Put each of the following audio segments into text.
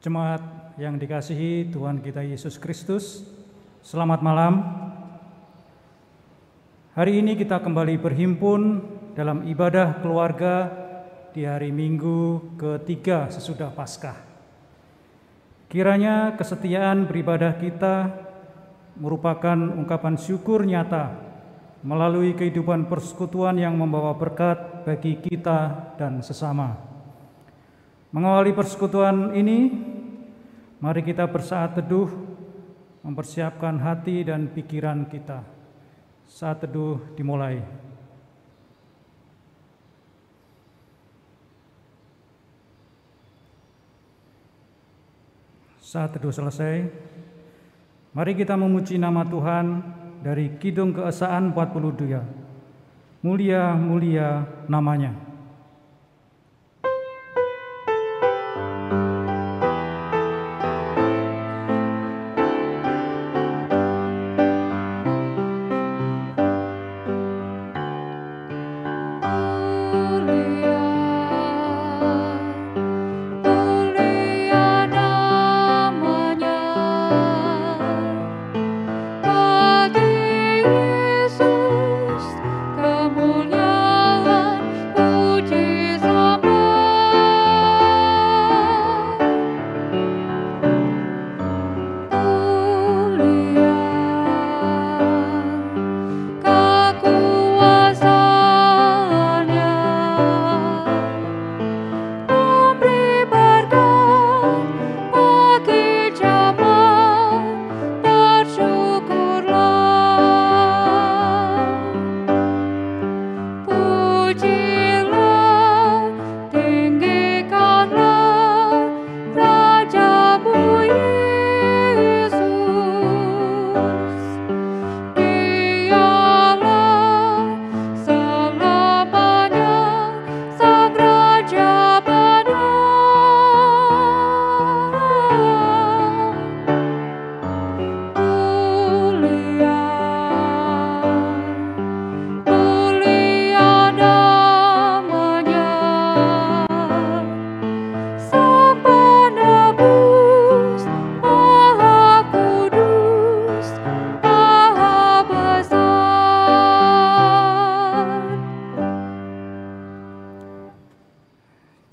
Jemaat yang dikasihi Tuhan kita Yesus Kristus, selamat malam. Hari ini kita kembali berhimpun dalam ibadah keluarga di hari Minggu ketiga sesudah Paskah. Kiranya kesetiaan beribadah kita merupakan ungkapan syukur nyata melalui kehidupan persekutuan yang membawa berkat bagi kita dan sesama. Mengawali persekutuan ini, mari kita bersaat teduh, mempersiapkan hati dan pikiran kita. Saat teduh dimulai. Saat teduh selesai, mari kita memuji nama Tuhan dari Kidung Keesaan 42. Mulia, mulia namanya.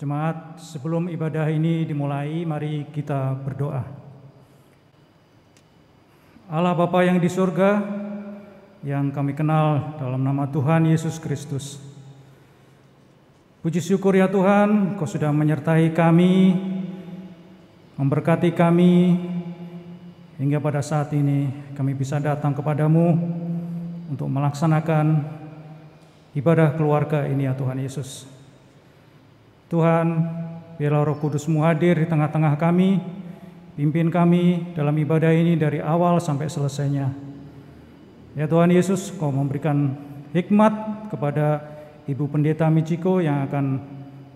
Jemaat, sebelum ibadah ini dimulai, mari kita berdoa. Allah Bapa yang di surga, yang kami kenal dalam nama Tuhan Yesus Kristus. Puji syukur ya Tuhan, Kau sudah menyertai kami, memberkati kami, hingga pada saat ini kami bisa datang kepadamu untuk melaksanakan ibadah keluarga ini ya Tuhan Yesus. Tuhan, biarlah Roh Kudus-Mu hadir di tengah-tengah kami, pimpin kami dalam ibadah ini dari awal sampai selesainya. Ya Tuhan Yesus, Kau memberikan hikmat kepada Ibu Pendeta Michiko yang akan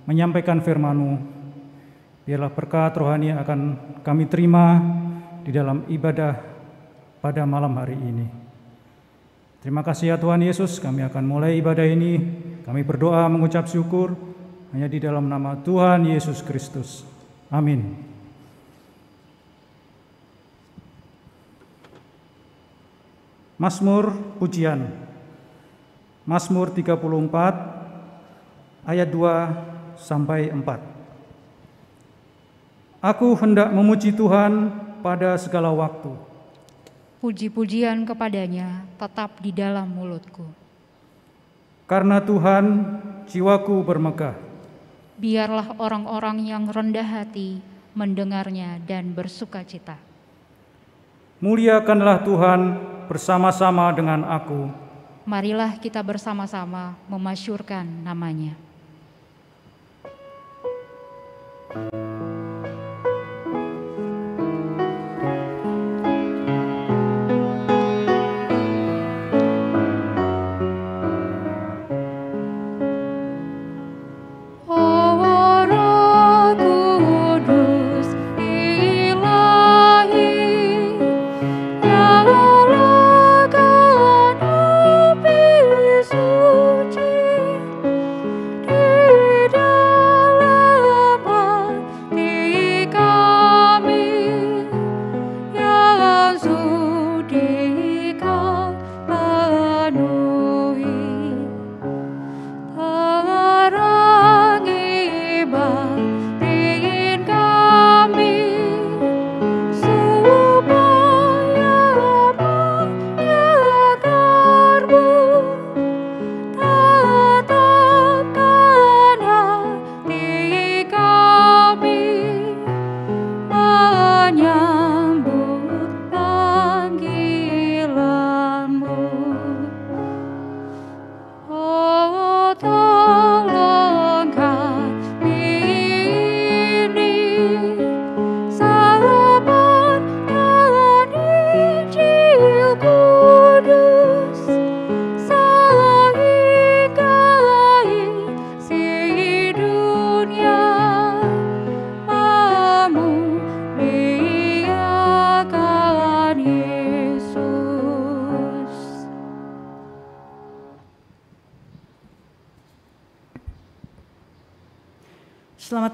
menyampaikan firman-Mu. Biarlah berkat rohani yang akan kami terima di dalam ibadah pada malam hari ini. Terima kasih ya Tuhan Yesus, kami akan mulai ibadah ini. Kami berdoa mengucap syukur hanya di dalam nama Tuhan Yesus Kristus. Amin. Mazmur pujian. Mazmur 34 ayat 2 sampai 4. Aku hendak memuji Tuhan pada segala waktu. Puji-pujian kepadanya tetap di dalam mulutku. Karena Tuhan jiwaku bermegah. Biarlah orang-orang yang rendah hati mendengarnya dan bersukacita. Muliakanlah Tuhan bersama-sama dengan aku. Marilah kita bersama-sama memasyurkan nama-Nya.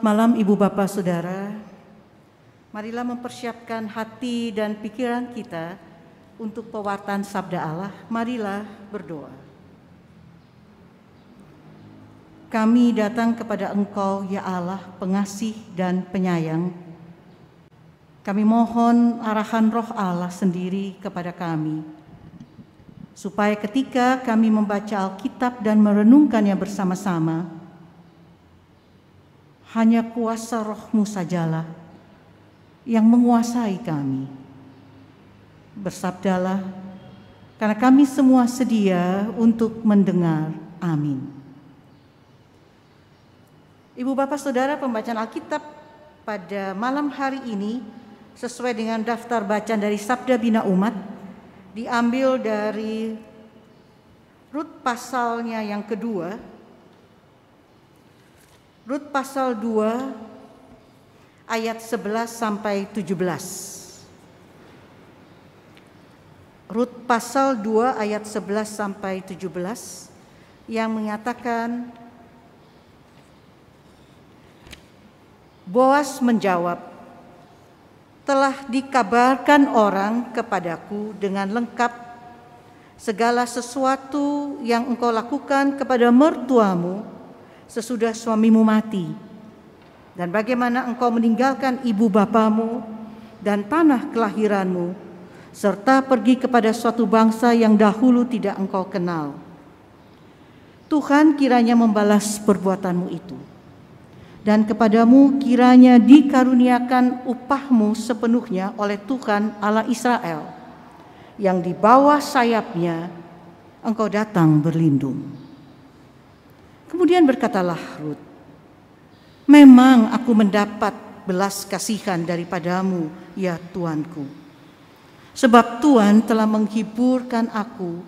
Selamat malam Ibu Bapak Saudara. Marilah mempersiapkan hati dan pikiran kita untuk pewartaan sabda Allah. Marilah berdoa. Kami datang kepada Engkau ya Allah, pengasih dan penyayang. Kami mohon arahan Roh Allah sendiri kepada kami, supaya ketika kami membaca Alkitab dan merenungkannya bersama-sama, hanya kuasa Roh-Mu sajalah yang menguasai kami. Bersabdalah, karena kami semua sedia untuk mendengar. Amin. Ibu Bapak Saudara, pembacaan Alkitab pada malam hari ini sesuai dengan daftar bacaan dari Sabda Bina Umat diambil dari Rut pasalnya yang kedua, Rut pasal 2 ayat 11 sampai 17. Rut pasal 2 ayat 11 sampai 17 yang mengatakan, Boas menjawab, telah dikabarkan orang kepadaku dengan lengkap segala sesuatu yang engkau lakukan kepada mertuamu sesudah suamimu mati, dan bagaimana engkau meninggalkan ibu bapamu dan tanah kelahiranmu, serta pergi kepada suatu bangsa yang dahulu tidak engkau kenal. Tuhan kiranya membalas perbuatanmu itu, dan kepadamu kiranya dikaruniakan upahmu sepenuhnya oleh Tuhan Allah Israel, yang di bawah sayapnya engkau datang berlindung. Kemudian berkatalah Rut, memang aku mendapat belas kasihan daripadamu, ya Tuanku. Sebab Tuhan telah menghiburkan aku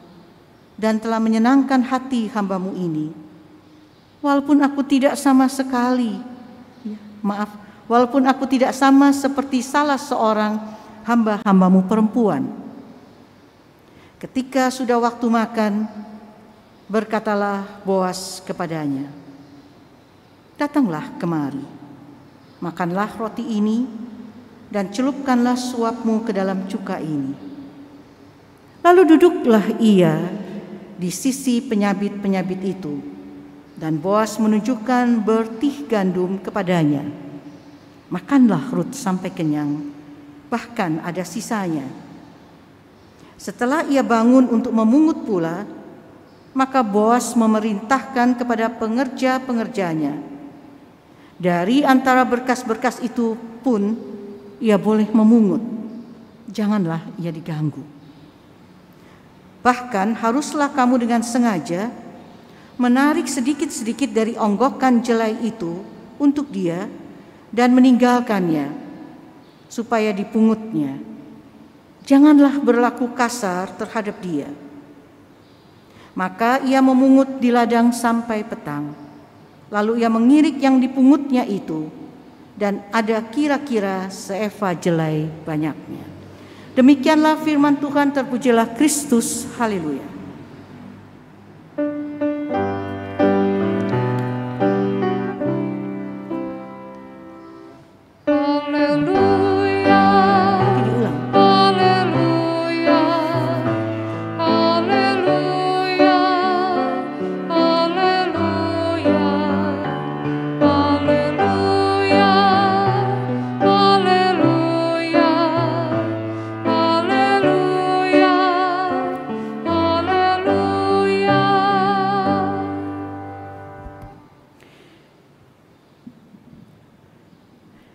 dan telah menyenangkan hati hambamu ini. Walaupun aku tidak sama seperti salah seorang hamba-hambamu perempuan. Ketika sudah waktu makan, berkatalah Boas kepadanya, datanglah kemari, makanlah roti ini dan celupkanlah suapmu ke dalam cuka ini. Lalu duduklah ia di sisi penyabit-penyabit itu, dan Boas menunjukkan bertih gandum kepadanya. Makanlah Rut sampai kenyang, bahkan ada sisanya. Setelah ia bangun untuk memungut pula, maka Boas memerintahkan kepada pengerja-pengerjanya, dari antara berkas-berkas itu pun ia boleh memungut, janganlah ia diganggu. Bahkan haruslah kamu dengan sengaja menarik sedikit-sedikit dari onggokan jelai itu untuk dia dan meninggalkannya, supaya dipungutnya. Janganlah berlaku kasar terhadap dia. Maka ia memungut di ladang sampai petang. Lalu ia mengirik yang dipungutnya itu, dan ada kira-kira seeva jelai banyaknya. Demikianlah firman Tuhan, terpujilah Kristus. Haleluya.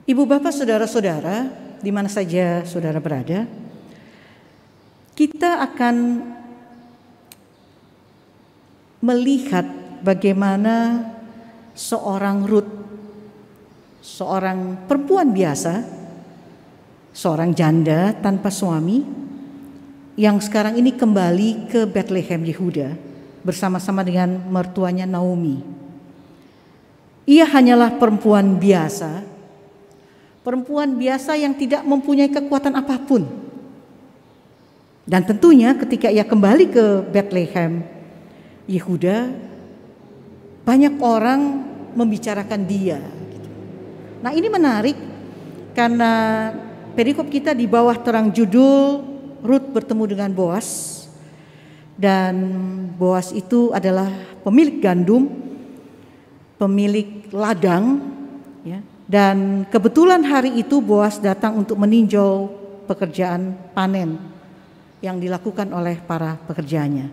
Ibu bapak saudara-saudara, di mana saja saudara berada, kita akan melihat bagaimana seorang Rut, seorang perempuan biasa, seorang janda tanpa suami, yang sekarang ini kembali ke Bethlehem Yehuda bersama-sama dengan mertuanya Naomi. Ia hanyalah perempuan biasa yang tidak mempunyai kekuatan apapun. Dan tentunya ketika ia kembali ke Bethlehem Yehuda, banyak orang membicarakan dia. Nah, ini menarik karena perikop kita di bawah terang judul Rut bertemu dengan Boas, dan Boas itu adalah pemilik gandum, pemilik ladang, ya. Dan kebetulan hari itu Boas datang untuk meninjau pekerjaan panen yang dilakukan oleh para pekerjanya.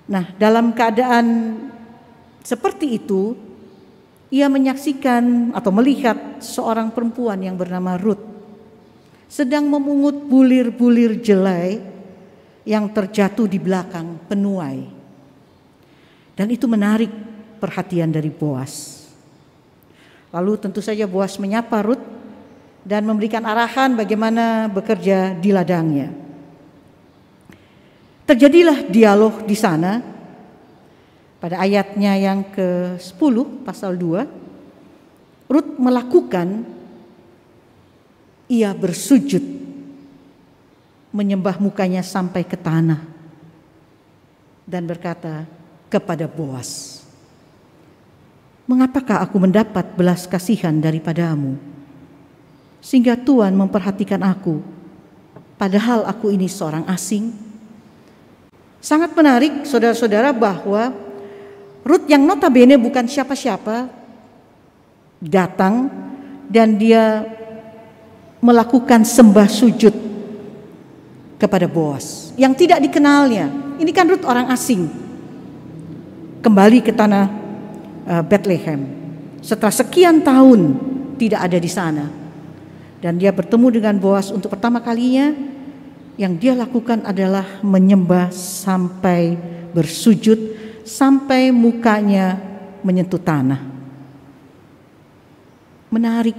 Nah, dalam keadaan seperti itu, ia menyaksikan atau melihat seorang perempuan yang bernama Rut sedang memungut bulir-bulir jelai yang terjatuh di belakang penuai. Dan itu menarik perhatian dari Boas. Lalu tentu saja Boas menyapa Rut dan memberikan arahan bagaimana bekerja di ladangnya. Terjadilah dialog di sana. Pada ayatnya yang ke-10 pasal 2, Rut melakukan, ia bersujud menyembah mukanya sampai ke tanah dan berkata kepada Boas, "Mengapakah aku mendapat belas kasihan daripadamu sehingga Tuhan memperhatikan aku, padahal aku ini seorang asing?" Sangat menarik saudara-saudara bahwa Rut yang notabene bukan siapa-siapa datang dan dia melakukan sembah sujud kepada Boas yang tidak dikenalnya. Ini kan Rut orang asing, kembali ke tanah Bethlehem setelah sekian tahun tidak ada di sana, dan dia bertemu dengan Boas untuk pertama kalinya. Yang dia lakukan adalah menyembah sampai bersujud, sampai mukanya menyentuh tanah. Menarik,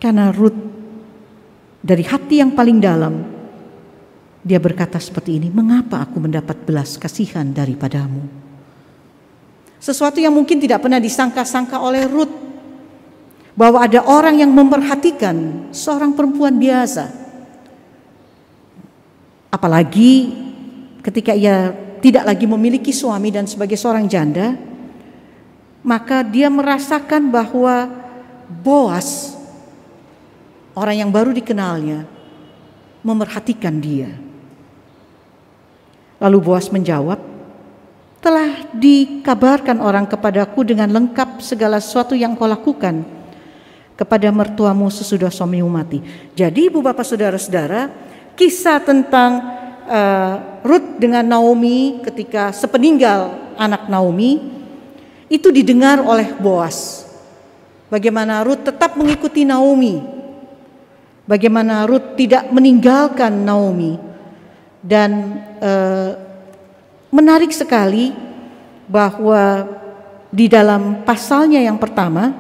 karena Rut dari hati yang paling dalam, dia berkata seperti ini, "Mengapa aku mendapat belas kasihan daripadamu?" Sesuatu yang mungkin tidak pernah disangka-sangka oleh Rut, bahwa ada orang yang memperhatikan seorang perempuan biasa. Apalagi ketika ia tidak lagi memiliki suami dan sebagai seorang janda, maka dia merasakan bahwa Boas, orang yang baru dikenalnya, memerhatikan dia. Lalu Boas menjawab, "Telah dikabarkan orang kepadaku dengan lengkap segala sesuatu yang kau lakukan kepada mertuamu sesudah suamimu mati." Jadi ibu bapak saudara-saudara, kisah tentang Rut dengan Naomi ketika sepeninggal anak Naomi itu didengar oleh Boas. Bagaimana Rut tetap mengikuti Naomi, bagaimana Rut tidak meninggalkan Naomi. Dan menarik sekali bahwa di dalam pasalnya yang pertama,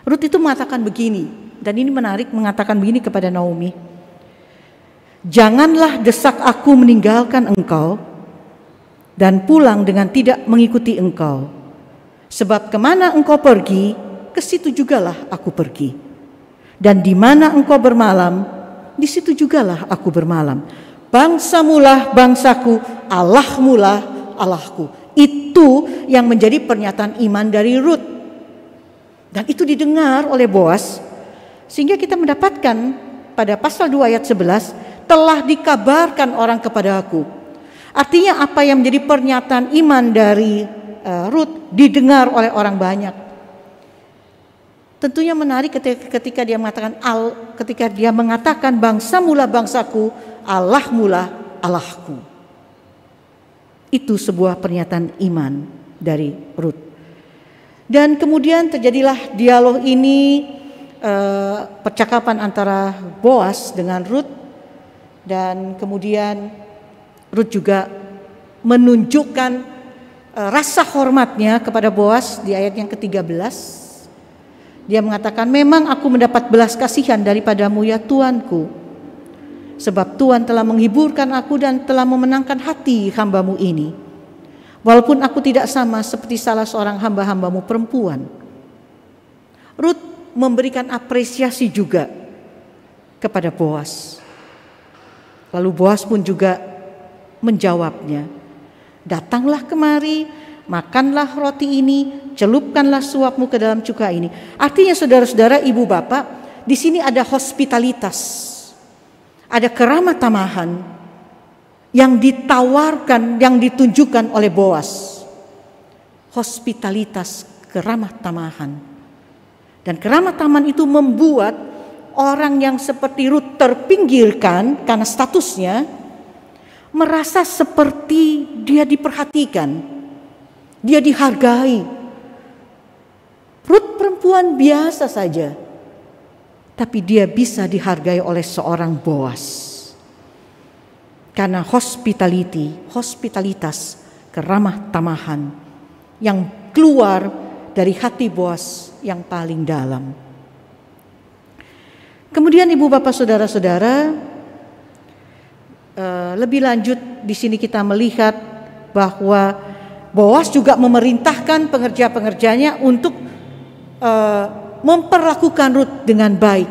Rut itu mengatakan begini, dan ini menarik, mengatakan begini kepada Naomi, "Janganlah desak aku meninggalkan engkau dan pulang dengan tidak mengikuti engkau. Sebab kemana engkau pergi, ke situ jugalah aku pergi. Dan di mana engkau bermalam, di situ jugalah aku bermalam. Bangsamulah bangsaku, Allahmulah Allahku." Itu yang menjadi pernyataan iman dari Rut. Dan itu didengar oleh Boas, sehingga kita mendapatkan pada pasal 2 ayat 11, "Telah dikabarkan orang kepada aku." Artinya apa yang menjadi pernyataan iman dari Rut didengar oleh orang banyak. Tentunya menarik ketika dia mengatakan bangsamulah bangsaku, Allahmulah Allahku. Itu sebuah pernyataan iman dari Rut. Dan kemudian terjadilah dialog ini, percakapan antara Boas dengan Rut, dan kemudian Rut juga menunjukkan rasa hormatnya kepada Boas di ayat yang ke-13. Dia mengatakan, "Memang aku mendapat belas kasihan daripadamu ya Tuanku, sebab Tuhan telah menghiburkan aku dan telah memenangkan hati hambamu ini. Walaupun aku tidak sama seperti salah seorang hamba-hambamu perempuan." Rut memberikan apresiasi juga kepada Boas. Lalu Boas pun juga menjawabnya, "Datanglah kemari, makanlah roti ini, celupkanlah suapmu ke dalam cuka ini. Artinya saudara-saudara, ibu bapak, di sini ada hospitalitas, ada keramah tamahan yang ditawarkan, yang ditunjukkan oleh Boas. Hospitalitas, keramah tamahan. Dan keramah tamahan itu membuat orang yang seperti Rut terpinggirkan karena statusnya, merasa seperti dia diperhatikan, dia dihargai. Rut perempuan biasa saja, tapi dia bisa dihargai oleh seorang Boas. Karena hospitalitas, keramah tamahan yang keluar dari hati Boas yang paling dalam. Kemudian ibu bapak saudara-saudara, lebih lanjut di sini kita melihat bahwa Boas juga memerintahkan pengerja-pengerjanya untuk memperlakukan Rut dengan baik.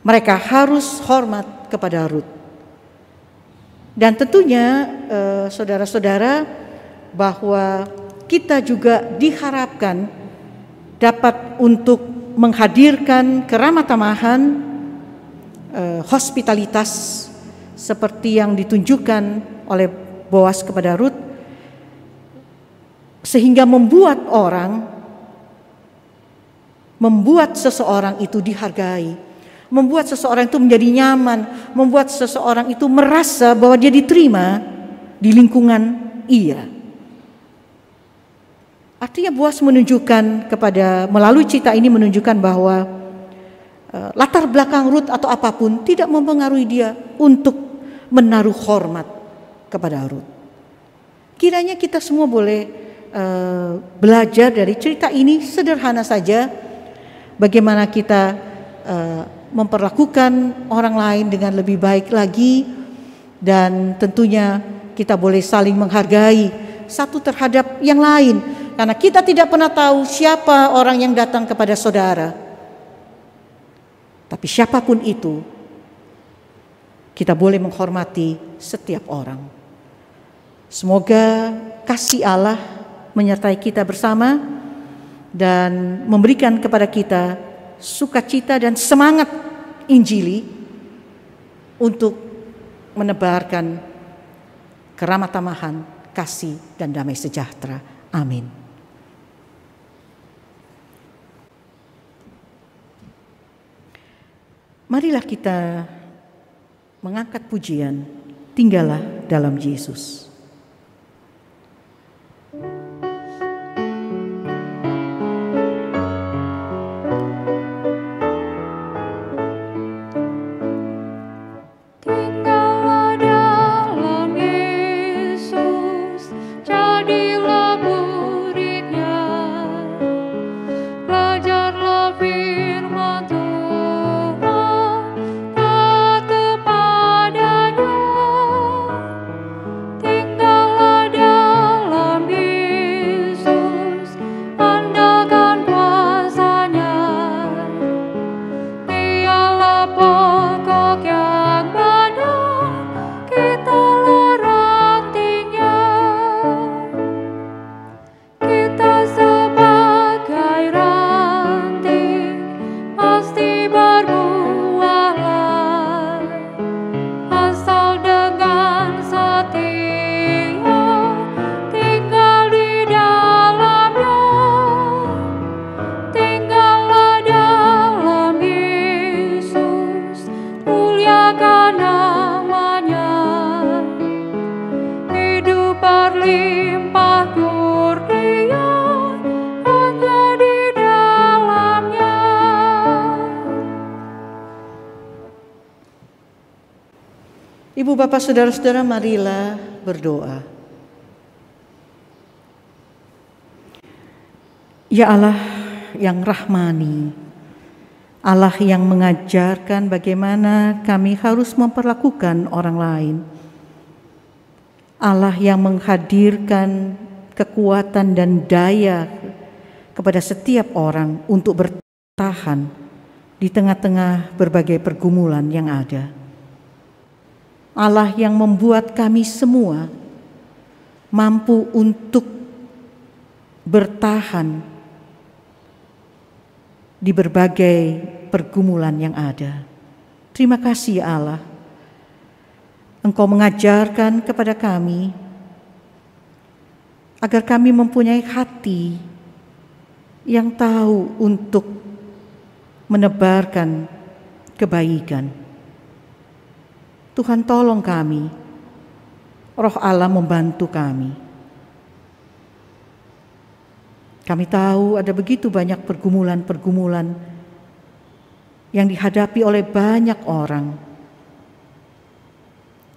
Mereka harus hormat kepada Rut. Dan tentunya saudara-saudara, bahwa kita juga diharapkan dapat untuk menghadirkan keramah tamahan, hospitalitas seperti yang ditunjukkan oleh Boas kepada Rut, sehingga membuat seseorang itu dihargai, membuat seseorang itu menjadi nyaman, membuat seseorang itu merasa bahwa dia diterima di lingkungan ia. Artinya Boas menunjukkan melalui cerita ini menunjukkan bahwa latar belakang Rut atau apapun tidak mempengaruhi dia untuk menaruh hormat kepada Rut. Kiranya kita semua boleh belajar dari cerita ini, sederhana saja, bagaimana kita memperlakukan orang lain dengan lebih baik lagi, dan tentunya kita boleh saling menghargai satu terhadap yang lain, karena kita tidak pernah tahu siapa orang yang datang kepada saudara. Tapi siapapun itu, kita boleh menghormati setiap orang. Semoga kasih Allah menyertai kita bersama dan memberikan kepada kita sukacita dan semangat Injili untuk menebarkan keramah tamahan, kasih dan damai sejahtera. Amin. Marilah kita mengangkat pujian, tinggallah dalam Yesus. Ibu bapak saudara-saudara, marilah berdoa. Ya Allah yang rahmani, Allah yang mengajarkan bagaimana kami harus memperlakukan orang lain, Allah yang menghadirkan kekuatan dan daya kepada setiap orang untuk bertahan di tengah-tengah berbagai pergumulan yang ada. Allah yang membuat kami semua mampu untuk bertahan di berbagai pergumulan yang ada. Terima kasih ya Allah, Engkau mengajarkan kepada kami agar kami mempunyai hati yang tahu untuk menebarkan kebaikan. Tuhan tolong kami, Roh Allah membantu kami. Kami tahu ada begitu banyak pergumulan-pergumulan yang dihadapi oleh banyak orang.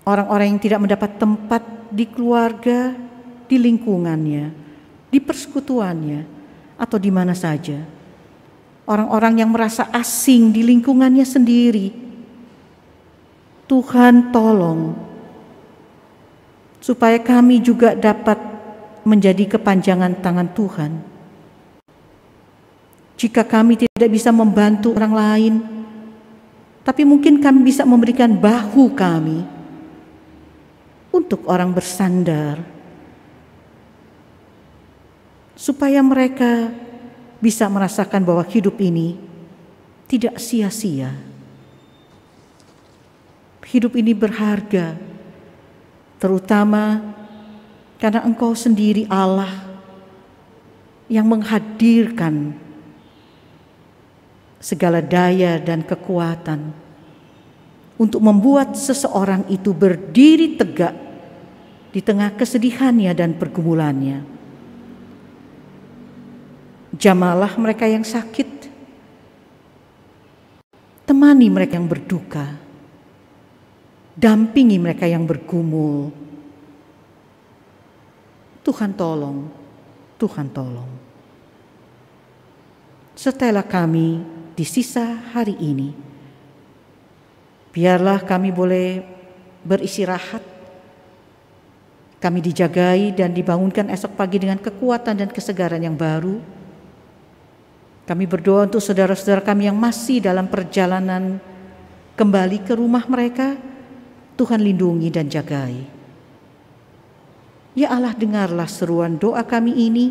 Orang-orang yang tidak mendapat tempat di keluarga, di lingkungannya, di persekutuannya, atau di mana saja. Orang-orang yang merasa asing di lingkungannya sendiri. Tuhan tolong, supaya kami juga dapat menjadi kepanjangan tangan Tuhan. Jika kami tidak bisa membantu orang lain, tapi mungkin kami bisa memberikan bahu kami untuk orang bersandar, supaya mereka bisa merasakan bahwa hidup ini tidak sia-sia. Hidup ini berharga, terutama karena Engkau sendiri Allah yang menghadirkan segala daya dan kekuatan untuk membuat seseorang itu berdiri tegak di tengah kesedihannya dan pergumulannya. Jamalah mereka yang sakit, temani mereka yang berduka, dampingi mereka yang bergumul. Tuhan tolong, Tuhan tolong. Sertailah kami di sisa hari ini. Biarlah kami boleh beristirahat, kami dijagai dan dibangunkan esok pagi dengan kekuatan dan kesegaran yang baru. Kami berdoa untuk saudara-saudara kami yang masih dalam perjalanan kembali ke rumah mereka. Tuhan lindungi dan jagai. Ya Allah, dengarlah seruan doa kami ini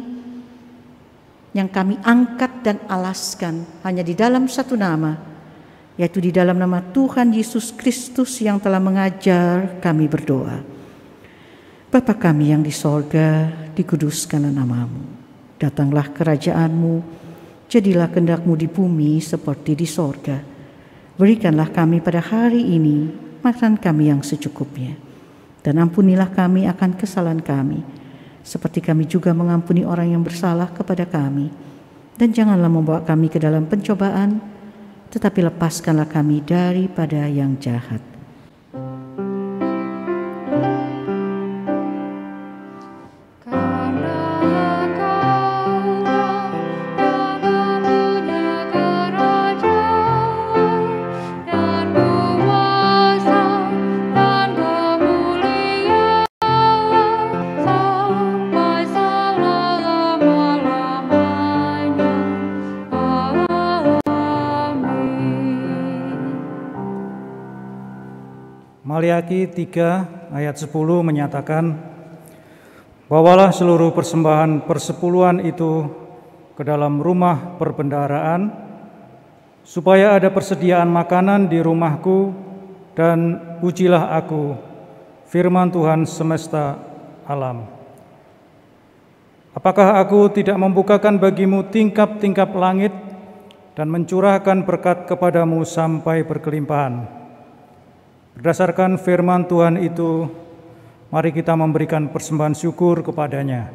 yang kami angkat dan alaskan hanya di dalam satu nama, yaitu di dalam nama Tuhan Yesus Kristus yang telah mengajar kami berdoa. Bapa kami yang di sorga, dikuduskanlah namamu. Datanglah kerajaan-Mu, jadilah kehendak-Mu di bumi seperti di sorga. Berikanlah kami pada hari ini makan kami yang secukupnya. Dan ampunilah kami akan kesalahan kami, seperti kami juga mengampuni orang yang bersalah kepada kami. Dan janganlah membawa kami ke dalam pencobaan, tetapi lepaskanlah kami daripada yang jahat. Maliaki 3 ayat 10 menyatakan, bawalah seluruh persembahan persepuluhan itu ke dalam rumah perbendaharaan, supaya ada persediaan makanan di rumahku, dan pujilah aku, firman Tuhan semesta alam. Apakah aku tidak membukakan bagimu tingkap-tingkap langit dan mencurahkan berkat kepadamu sampai berkelimpahan? Berdasarkan firman Tuhan itu, mari kita memberikan persembahan syukur kepadanya.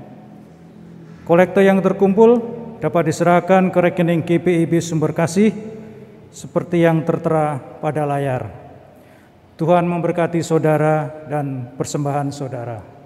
Kolekte yang terkumpul dapat diserahkan ke rekening GPIB Sumber Kasih seperti yang tertera pada layar. Tuhan memberkati saudara dan persembahan saudara.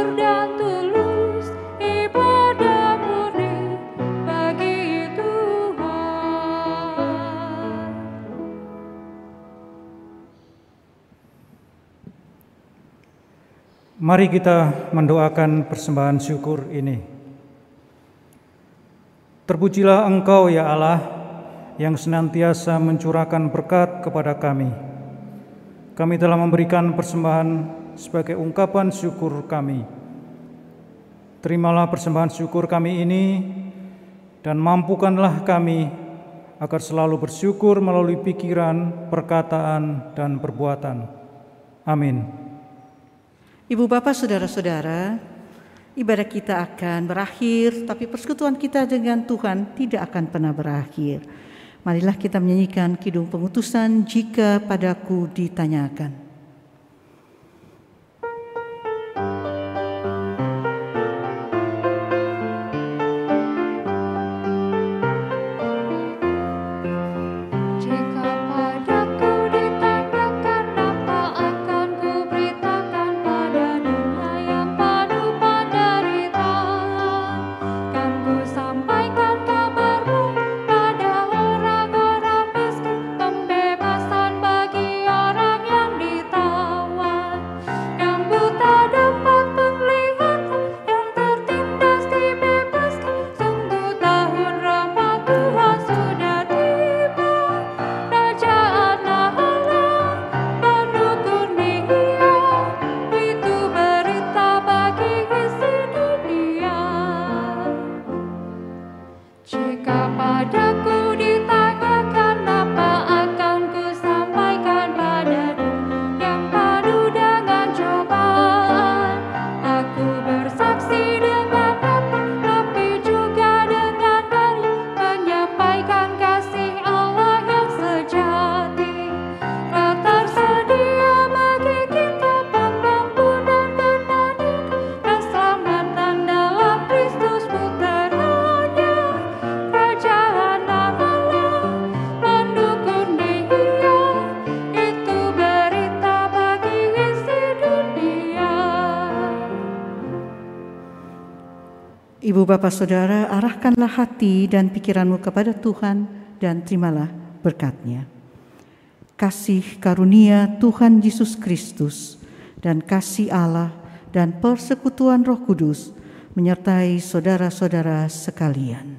jujur dan tulus, ibadah murni bagi Tuhan. Mari kita mendoakan persembahan syukur ini. Terpujilah Engkau ya Allah, yang senantiasa mencurahkan berkat kepada kami. Kami telah memberikan persembahan sebagai ungkapan syukur kami. Terimalah persembahan syukur kami ini, dan mampukanlah kami agar selalu bersyukur melalui pikiran, perkataan, dan perbuatan. Amin. Ibu bapak saudara-saudara, ibadah kita akan berakhir, tapi persekutuan kita dengan Tuhan tidak akan pernah berakhir. Marilah kita menyanyikan Kidung Pengutusan, Jika Padaku Ditanyakan. Ibu bapak saudara, arahkanlah hati dan pikiranmu kepada Tuhan dan terimalah berkat-Nya. Kasih karunia Tuhan Yesus Kristus dan kasih Allah dan persekutuan Roh Kudus menyertai saudara-saudara sekalian.